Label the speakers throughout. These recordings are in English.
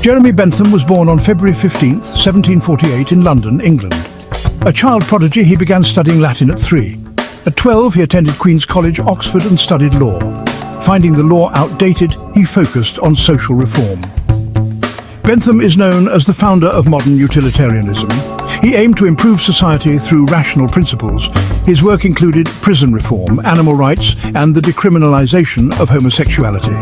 Speaker 1: Jeremy Bentham was born on February 15, 1748 in London, England. A child prodigy, he began studying Latin at 3. At 12, he attended Queen's College, Oxford, and studied law. Finding the law outdated, he focused on social reform. Bentham is known as the founder of modern utilitarianism. He aimed to improve society through rational principles. His work included prison reform, animal rights, and the decriminalization of homosexuality.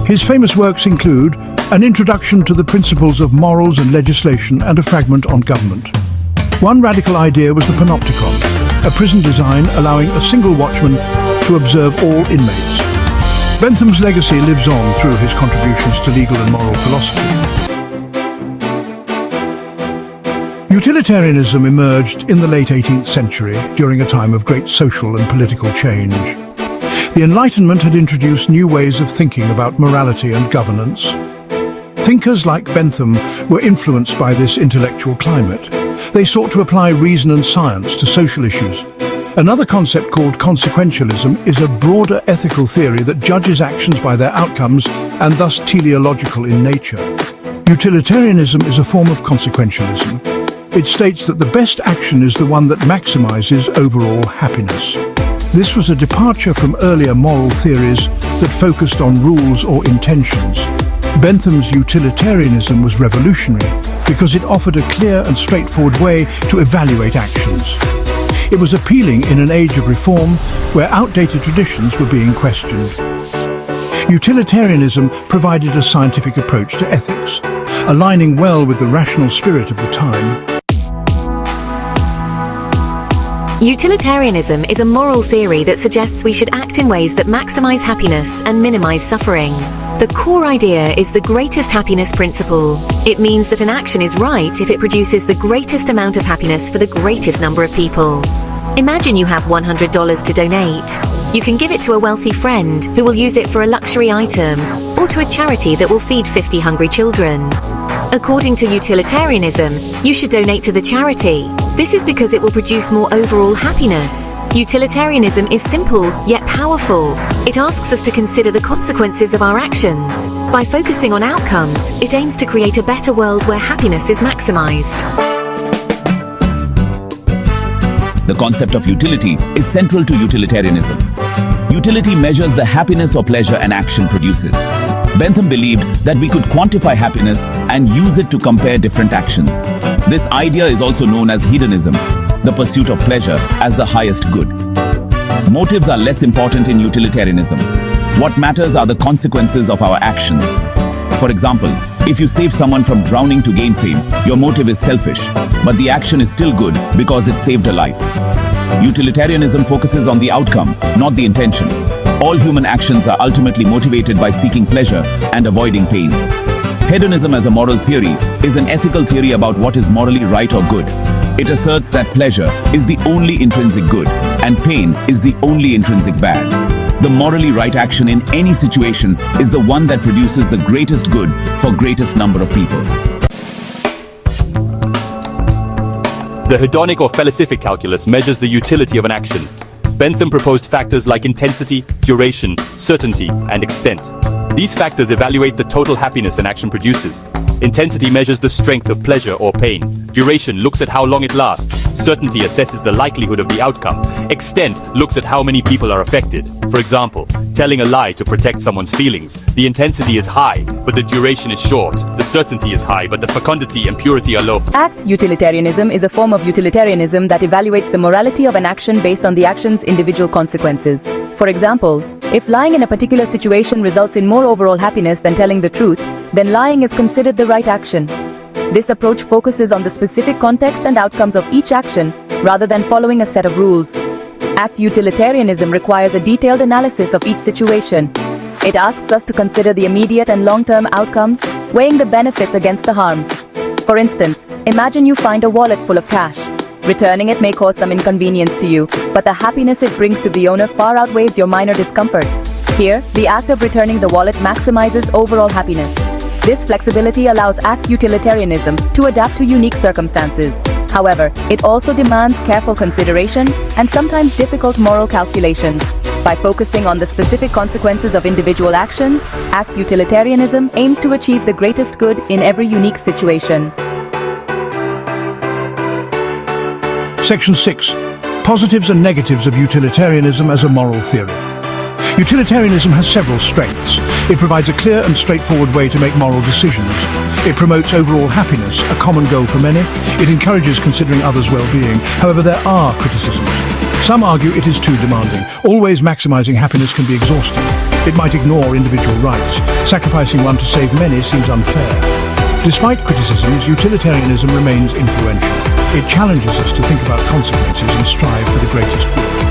Speaker 1: His famous works include An Introduction to the Principles of Morals and Legislation and a Fragment on Government. One radical idea was the panopticon, a prison design allowing a single watchman to observe all inmates. Bentham's legacy lives on through his contributions to legal and moral philosophy. Utilitarianism emerged in the late 18th century during a time of great social and political change. The Enlightenment had introduced new ways of thinking about morality and governance. Thinkers like Bentham were influenced by this intellectual climate. They sought to apply reason and science to social issues. Another concept called consequentialism is a broader ethical theory that judges actions by their outcomes and thus teleological in nature. Utilitarianism is a form of consequentialism. It states that the best action is the one that maximizes overall happiness. This was a departure from earlier moral theories that focused on rules or intentions. Bentham's utilitarianism was revolutionary because it offered a clear and straightforward way to evaluate actions. It was appealing in an age of reform where outdated traditions were being questioned. Utilitarianism provided a scientific approach to ethics, aligning well with the rational spirit of the time.
Speaker 2: Utilitarianism is a moral theory that suggests we should act in ways that maximize happiness and minimize suffering. The core idea is the greatest happiness principle. It means that an action is right if it produces the greatest amount of happiness for the greatest number of people. Imagine you have $100 to donate. You can give it to a wealthy friend who will use it for a luxury item, or to a charity that will feed 50 hungry children. According to utilitarianism, you should donate to the charity. This is because it will produce more overall happiness. Utilitarianism is simple, yet powerful. It asks us to consider the consequences of our actions. By focusing on outcomes, it aims to create a better world where happiness is maximized.
Speaker 3: The concept of utility is central to utilitarianism. Utility measures the happiness or pleasure an action produces. Bentham believed that we could quantify happiness and use it to compare different actions. This idea is also known as hedonism, the pursuit of pleasure as the highest good. Motives are less important in utilitarianism. What matters are the consequences of our actions. For example, if you save someone from drowning to gain fame, your motive is selfish, but the action is still good because it saved a life. Utilitarianism focuses on the outcome, not the intention. All human actions are ultimately motivated by seeking pleasure and avoiding pain. Hedonism as a moral theory is an ethical theory about what is morally right or good. It asserts that pleasure is the only intrinsic good and pain is the only intrinsic bad. The morally right action in any situation is the one that produces the greatest good for greatest number of people.
Speaker 4: The hedonic or felicific calculus measures the utility of an action. Bentham proposed factors like intensity, duration, certainty, and extent. These factors evaluate the total happiness an action produces. Intensity measures the strength of pleasure or pain. Duration looks at how long it lasts. Certainty assesses the likelihood of the outcome. Extent looks at how many people are affected. For example, telling a lie to protect someone's feelings. The intensity is high, but the duration is short. The certainty is high, but the fecundity and purity are low.
Speaker 5: Act utilitarianism is a form of utilitarianism that evaluates the morality of an action based on the action's individual consequences. For example, if lying in a particular situation results in more overall happiness than telling the truth, then lying is considered the right action. This approach focuses on the specific context and outcomes of each action, rather than following a set of rules. Act utilitarianism requires a detailed analysis of each situation. It asks us to consider the immediate and long-term outcomes, weighing the benefits against the harms. For instance, imagine you find a wallet full of cash. Returning it may cause some inconvenience to you, but the happiness it brings to the owner far outweighs your minor discomfort. Here, the act of returning the wallet maximizes overall happiness. This flexibility allows act utilitarianism to adapt to unique circumstances. However, it also demands careful consideration and sometimes difficult moral calculations. By focusing on the specific consequences of individual actions, ACT utilitarianism aims to achieve the greatest good in every unique situation.
Speaker 1: Section 6. Positives and negatives of utilitarianism as a moral theory. Utilitarianism has several strengths. It provides a clear and straightforward way to make moral decisions. It promotes overall happiness, a common goal for many. It encourages considering others' well-being. However, there are criticisms. Some argue it is too demanding. Always maximizing happiness can be exhausting. It might ignore individual rights. Sacrificing one to save many seems unfair. Despite criticisms, utilitarianism remains influential. It challenges us to think about consequences and strive for the greatest good.